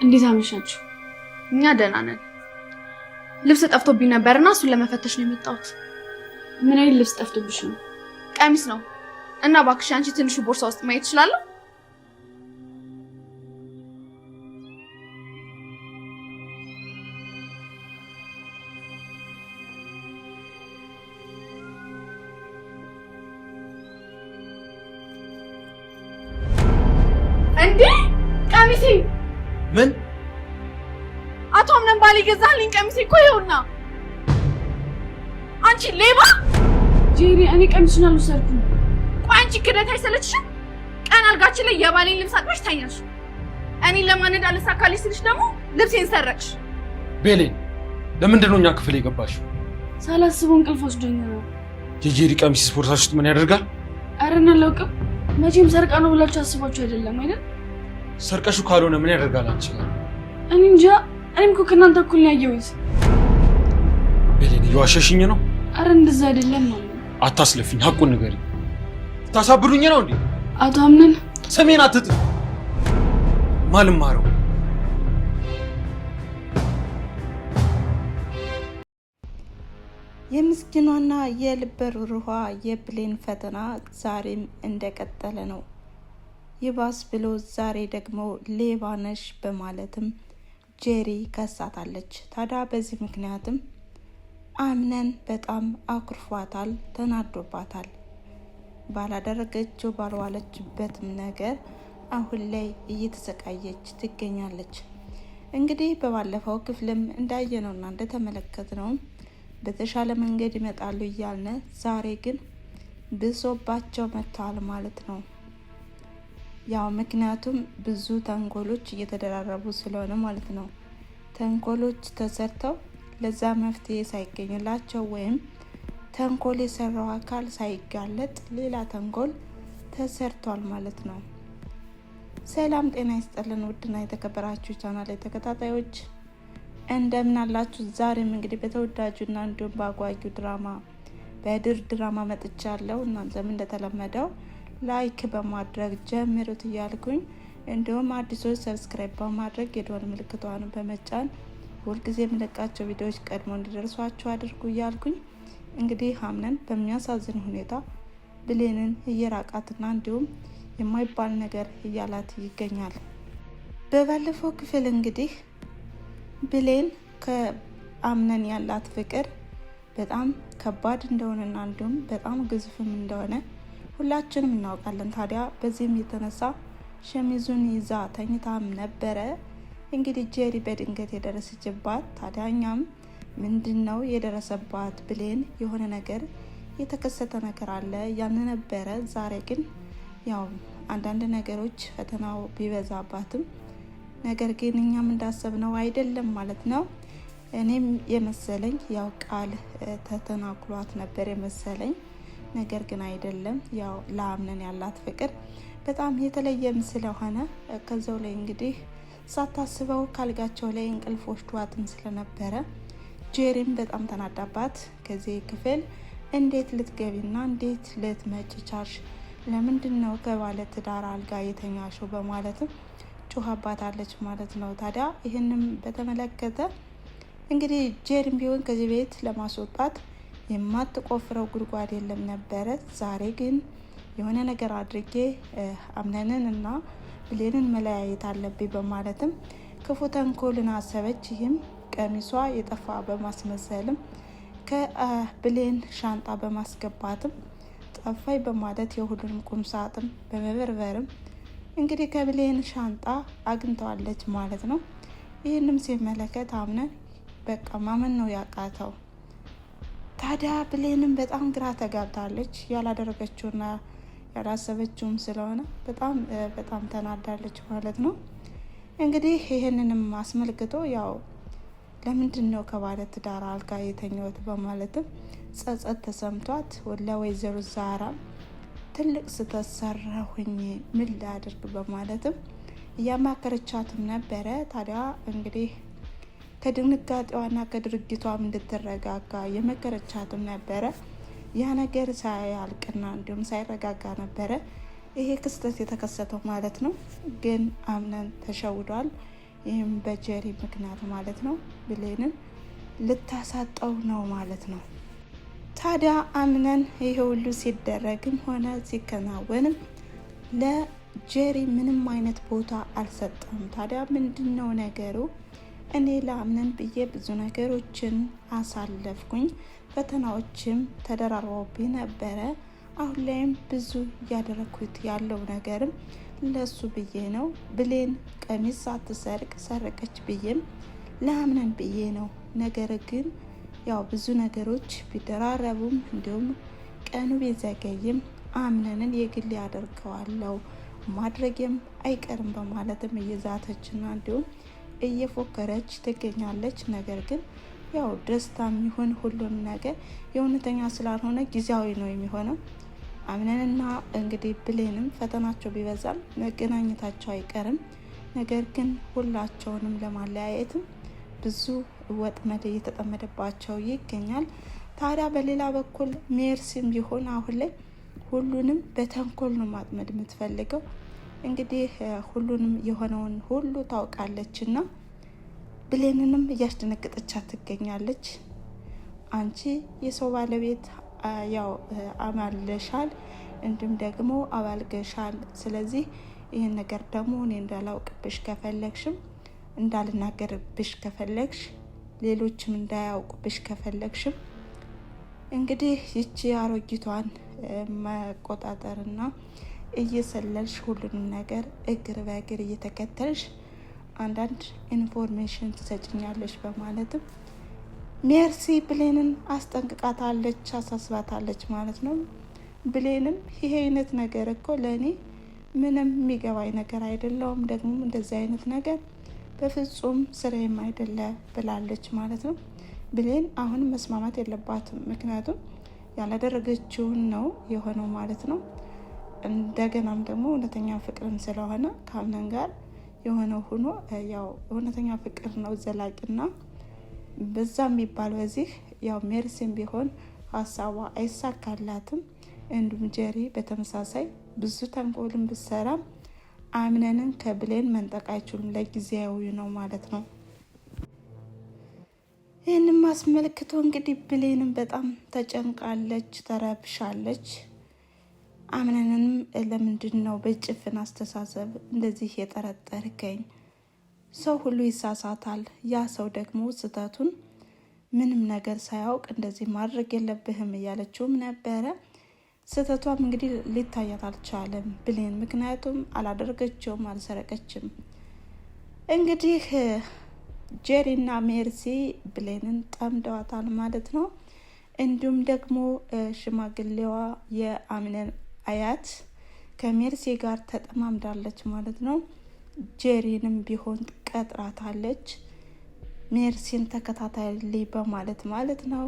እንዴት አመሻችሁ? እኛ ደህና ነን። ልብስ ጠፍቶብኝ ነበርና እሱን ለመፈተሽ ነው የመጣሁት። ምን አይነት ልብስ ጠፍቶብሽ ነው? ቀሚስ ነው እና እባክሽ አንቺ ትንሹ ቦርሳ ውስጥ ማየት ትችላለህ? እንዴ ቀሚሴ! ምን? አቶ አምነን ባል ይገዛልኝ ቀሚሴ እኮ ይኸውና። አንቺ ሌባ! ጄሪ እኔ ቀሚሱን አልወሰድኩም። ቆይ አንቺ ክደት አይሰለችሽም? ቀን አልጋችን ላይ የባሌን ልብስ አጥበሽ ታኛሽ። እኔን ለማንድ አልሳካልሽ ስልሽ ደግሞ ልብሴን ሰረቅሽ። ቤሌን ለምንድን ነው እኛ ክፍል የገባሽው? ሳላስበው እንቅልፍ ወስዶኝ ነው። የጄሪ ቀሚስ ስፖርታሽ ውስጥ ምን ያደርጋል? ኧረ እኔ አላውቅም። መቼም ሰርቃ ነው ብላችሁ አስባችሁ አይደለም አይደል? ሰርቀሹ ካልሆነ ምን ያደርጋል አንቺ? እኔ እንጃ። እኔም እኮ ከእናንተ እኩል ነው ያየሁት። ቤሌን እየዋሸሽኝ ነው? ኧረ እንደዛ አይደለም ነው። አታስለፊኝ፣ ሀቁን ንገሪኝ። ታሳብዱኝ ነው እንዴ? አቶ አምነን ሰሜን አትጥ ማልማረው የምስኪኗና የልበ ሩህሩህዋ የብሌን ፈተና ዛሬም እንደቀጠለ ነው። ይባስ ብሎ ዛሬ ደግሞ ሌባ ነሽ በማለትም ጄሪ ከሳታለች። ታዲያ በዚህ ምክንያትም አምነን በጣም አኩርፏታል፣ ተናዶባታል። ባላደረገችው ባልዋለችበትም ነገር አሁን ላይ እየተሰቃየች ትገኛለች። እንግዲህ በባለፈው ክፍልም እንዳየነውና እንደተመለከትነው በተሻለ መንገድ ይመጣሉ እያልን ዛሬ ግን ብሶባቸው መጥተዋል ማለት ነው። ያው ምክንያቱም ብዙ ተንኮሎች እየተደራረቡ ስለሆነ ማለት ነው። ተንኮሎች ተሰርተው ለዛ መፍትሄ ሳይገኝላቸው ወይም ተንኮል የሰራው አካል ሳይጋለጥ ሌላ ተንኮል ተሰርቷል ማለት ነው። ሰላም ጤና ይስጥልን ውድና የተከበራችሁ ቻናል ተከታታዮች እንደምን አላችሁ? ዛሬም እንግዲህ በተወዳጁና እንዲሁም በአጓጊው ድራማ በድር ድራማ መጥቻለሁ። እናንተም እንደተለመደው ላይክ በማድረግ ጀምሩት እያልኩኝ እንዲሁም አዲሶች ሰብስክራይብ በማድረግ የደወል ምልክቷን በመጫን ሁልጊዜ የምለቃቸው ቪዲዮዎች ቀድሞ እንዲደርሷችሁ አድርጉ እያልኩኝ እንግዲህ አምነን በሚያሳዝን ሁኔታ ብሌንን እየራቃትና እንዲሁም የማይባል ነገር እያላት ይገኛል። በባለፈው ክፍል እንግዲህ ብሌን ከአምነን ያላት ፍቅር በጣም ከባድ እንደሆነና እንዲሁም በጣም ግዙፍም እንደሆነ ሁላችንም እናውቃለን። ታዲያ በዚህም የተነሳ ሸሚዙን ይዛ ተኝታም ነበረ። እንግዲህ ጄሪ በድንገት የደረሰችባት። ታዲያ እኛም ምንድነው የደረሰባት ብሌን የሆነ ነገር የተከሰተ ነገር አለ ያን ነበረ። ዛሬ ግን ያው አንዳንድ ነገሮች ፈተናው ቢበዛባትም ነገር ግን እኛም እንዳሰብነው አይደለም ማለት ነው። እኔም የመሰለኝ ያው ቃል ተተናክሏት ነበር የመሰለኝ፣ ነገር ግን አይደለም። ያው ለአምነን ያላት ፍቅር በጣም የተለየም ስለሆነ ከዛው ላይ እንግዲህ ሳታስበው ካልጋቸው ላይ እንቅልፍ ወስዷትም ስለነበረ ጄሪም በጣም ተናዳባት ከዚህ ክፍል እንዴት ልትገቢና እንዴት ልትመጪ ቻልሽ? ለምንድን ነው ከባለ ትዳር አልጋ የተኛሽው? በማለትም ጮሃባታለች ማለት ነው። ታዲያ ይህንም በተመለከተ እንግዲህ ጄሪም ቢሆን ከዚህ ቤት ለማስወጣት የማትቆፍረው ጉድጓድ የለም ነበረ። ዛሬ ግን የሆነ ነገር አድርጌ አምነንን እና ብሌንን መለያየት አለብኝ በማለትም ክፉ ተንኮልን አሰበች። ይህም ቀሚሷ የጠፋ በማስመሰልም ከብሌን ሻንጣ በማስገባትም ጠፋይ በማለት የሁሉንም ቁም ሳጥን በመበርበርም እንግዲህ ከብሌን ሻንጣ አግኝተዋለች ማለት ነው። ይህንም ሲመለከት አምነን በቃ ማመን ነው ያቃተው። ታዲያ ብሌንም በጣም ግራ ተጋብታለች። ያላደረገችውና ያላሰበችውም ስለሆነ በጣም ተናዳለች ማለት ነው። እንግዲህ ይህንንም አስመልክቶ ያው ለምንድን ነው ከባለ ትዳር አልጋ የተኛሁት በማለትም ጸጸት ተሰምቷት ለወይዘሮ ዛራ ትልቅ ስህተት ሰራሁኝ ምን ላድርግ በማለትም እያማከረቻትም ነበረ። ታዲያ እንግዲህ ከድንጋጤዋና ከድርጊቷም እንድትረጋጋ የመከረቻትም ነበረ። ያ ነገር ሳያልቅና እንዲሁም ሳይረጋጋ ነበረ ይሄ ክስተት የተከሰተው ማለት ነው። ግን አምነን ተሸውዷል። ይህም በጀሪ ምክንያት ማለት ነው ብሌንን ልታሳጣው ነው ማለት ነው። ታዲያ አምነን ይሄ ሁሉ ሲደረግም ሆነ ሲከናወንም ለጀሪ ምንም አይነት ቦታ አልሰጠም። ታዲያ ምንድነው ነገሩ? እኔ ለአምነን ብዬ ብዙ ነገሮችን አሳለፍኩኝ፣ ፈተናዎችም ተደራርበውብኝ ነበረ። አሁን ላይም ብዙ እያደረኩት ያለው ነገርም ለሱ ብዬ ነው። ብሌን ቀሚስ ሳትሰርቅ ሰረቀች ብዬም ለአምነን ብዬ ነው። ነገር ግን ያው ብዙ ነገሮች ቢደራረቡም እንዲሁም ቀኑ ቢዘገይም አምነንን የግል ያደርገዋለው ማድረግም አይቀርም በማለትም እየዛተችና እንዲሁም እየፎከረች ትገኛለች። ነገር ግን ያው ደስታም ይሁን ሁሉም ነገር የእውነተኛ ስላልሆነ ጊዜያዊ ነው የሚሆነው። አምነንና እንግዲህ ብሌንም ፈተናቸው ቢበዛም መገናኘታቸው አይቀርም። ነገር ግን ሁላቸውንም ለማለያየትም ብዙ ወጥመድ እየተጠመደባቸው ይገኛል። ታዲያ በሌላ በኩል ሜርሲም ቢሆን አሁን ላይ ሁሉንም በተንኮል ነው ማጥመድ የምትፈልገው። እንግዲህ ሁሉንም የሆነውን ሁሉ ታውቃለች እና ብሌንንም እያስደነገጠቻት ትገኛለች። አንቺ የሰው ባለቤት ያው አማለሻል እንዲሁም ደግሞ አባልገሻል። ስለዚህ ይህን ነገር ደግሞ እኔ እንዳላውቅብሽ ከፈለግሽም እንዳልናገርብሽ ከፈለግሽ ሌሎችም እንዳያውቁብሽ ከፈለግሽም እንግዲህ ይቺ አሮጊቷን መቆጣጠርና እየሰለልሽ ሁሉንም ነገር እግር በእግር እየተከተልሽ አንዳንድ ኢንፎርሜሽን ትሰጭኛለሽ በማለትም ሜርሲ ብሌንን አስጠንቅቃታለች፣ አሳስባታለች ማለት ነው። ብሌንም ይሄ አይነት ነገር እኮ ለእኔ ምንም የሚገባኝ ነገር አይደለውም፣ ደግሞ እንደዚህ አይነት ነገር በፍጹም ስራዬም አይደለ ብላለች ማለት ነው። ብሌን አሁን መስማማት የለባትም፣ ምክንያቱም ያላደረገችውን ነው የሆነው ማለት ነው። እንደገናም ደግሞ እውነተኛ ፍቅርን ስለሆነ ከአምነን ጋር የሆነው ሆኖ ያው እውነተኛ ፍቅር ነው ዘላቂና በዛ የሚባል በዚህ ያው ሜርሲም ቢሆን ሀሳቧ አይሳካላትም። እንዲሁም ጀሪ በተመሳሳይ ብዙ ተንኮልን ብሰራ አምነንን ከብሌን መንጠቅ አይችሉም፣ ለጊዜያዊ ነው ማለት ነው። ይህንም አስመልክቶ እንግዲህ ብሌንም በጣም ተጨንቃለች፣ ተረብሻለች። አምነንም ለምንድን ነው በጭፍን አስተሳሰብ እንደዚህ የጠረጠርከኝ? ሰው ሁሉ ይሳሳታል። ያ ሰው ደግሞ ስህተቱን ምንም ነገር ሳያውቅ እንደዚህ ማድረግ የለብህም እያለችውም ነበረ። ስህተቷም እንግዲህ ሊታያት አልቻለም ብሌን፣ ምክንያቱም አላደረገችውም፣ አልሰረቀችም። እንግዲህ ጀሪና ሜርሲ ብሌንን ጠምደዋታል ማለት ነው። እንዲሁም ደግሞ ሽማግሌዋ የአምነን አያት ከሜርሲ ጋር ተጠማምዳለች ማለት ነው። ጀሪንም ቢሆን ቀጥራታለች፣ ሜርሲን ተከታታይልኝ በማለት ማለት ነው።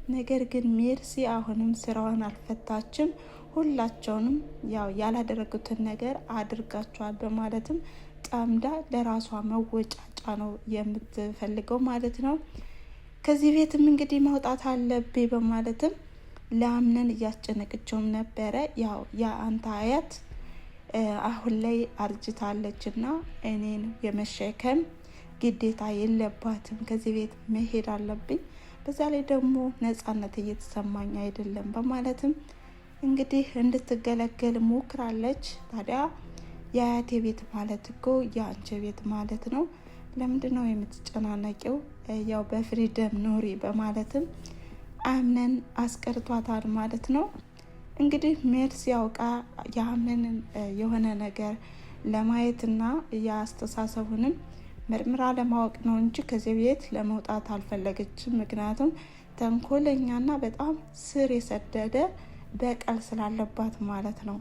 ነገር ግን ሜርሲ አሁንም ስራዋን አልፈታችም። ሁላቸውንም ያው ያላደረጉትን ነገር አድርጋቸዋል በማለትም ጠምዳ ለራሷ መወጫጫ ነው የምትፈልገው ማለት ነው። ከዚህ ቤትም እንግዲህ መውጣት አለብኝ በማለትም ለአምነን እያስጨነቀችውም ነበረ። ያው የአንተ አያት አሁን ላይ አርጅታለች እና እኔን የመሸከም ግዴታ የለባትም፣ ከዚህ ቤት መሄድ አለብኝ፣ በዛ ላይ ደግሞ ነጻነት እየተሰማኝ አይደለም በማለትም እንግዲህ እንድትገለገል ሞክራለች። ታዲያ የአያቴ ቤት ማለት እኮ የአንቺ ቤት ማለት ነው፣ ለምንድን ነው የምትጨናነቂው? ያው በፍሪደም ኖሪ በማለትም አምነን አስቀርቷታል ማለት ነው። እንግዲህ ሜርሲ ያውቃ የአምነንን የሆነ ነገር ለማየትና የአስተሳሰቡንም ምርምራ ለማወቅ ነው እንጂ ከዚህ ቤት ለመውጣት አልፈለገችም። ምክንያቱም ተንኮለኛና በጣም ስር የሰደደ በቀል ስላለባት ማለት ነው።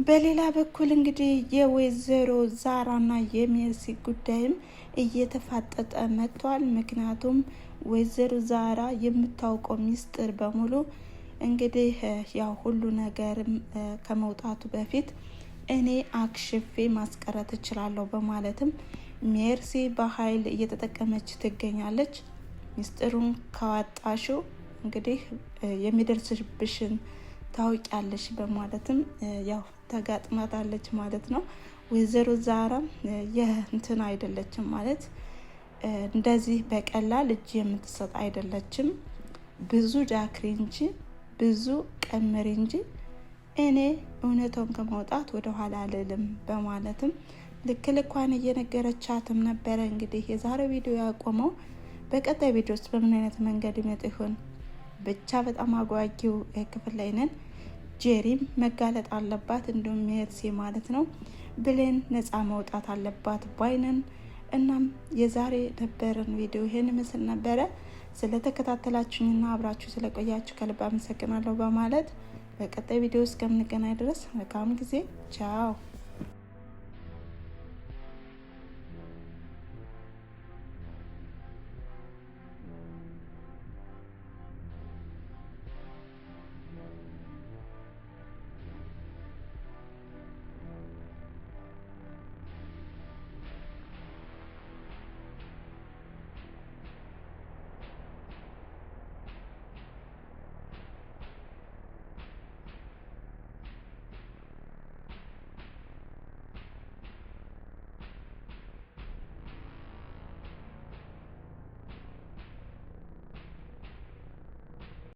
በሌላ በኩል እንግዲህ የወይዘሮ ዛራና የሜርሲ ጉዳይም እየተፋጠጠ መጥቷል። ምክንያቱም ወይዘሮ ዛራ የምታውቀው ሚስጥር በሙሉ እንግዲህ ያው ሁሉ ነገርም ከመውጣቱ በፊት እኔ አክሽፌ ማስቀረት እችላለሁ በማለትም ሜርሲ በኃይል እየተጠቀመች ትገኛለች። ሚስጥሩን ካወጣሽው እንግዲህ የሚደርስብሽን ታውቂያለሽ በማለትም ያው ተጋጥማታለች ማለት ነው። ወይዘሮ ዛራ የእንትን አይደለችም ማለት እንደዚህ በቀላል እጅ የምትሰጥ አይደለችም። ብዙ ዳክሪ እንጂ ብዙ ቀምሪ እንጂ እኔ እውነቱን ከማውጣት ወደ ኋላ አልልም በማለትም ልክ ልኳን እየነገረቻትም ነበረ። እንግዲህ የዛሬው ቪዲዮ ያቆመው በቀጣይ ቪዲዮ ውስጥ በምን አይነት መንገድ ይመጣ ይሆን? ብቻ በጣም አጓጊው ክፍል ላይ ነን። ጄሪም መጋለጥ አለባት፣ እንዲሁም ሜርሲ ማለት ነው። ብሌን ነፃ መውጣት አለባት ባይነን። እናም የዛሬ ነበረን ቪዲዮ ይሄን ምስል ነበረ። ስለተከታተላችሁኝና አብራችሁ ስለቆያችሁ ከልብ አመሰግናለሁ በማለት በቀጣይ ቪዲዮ እስከምንገናኝ ድረስ መልካም ጊዜ። ቻው።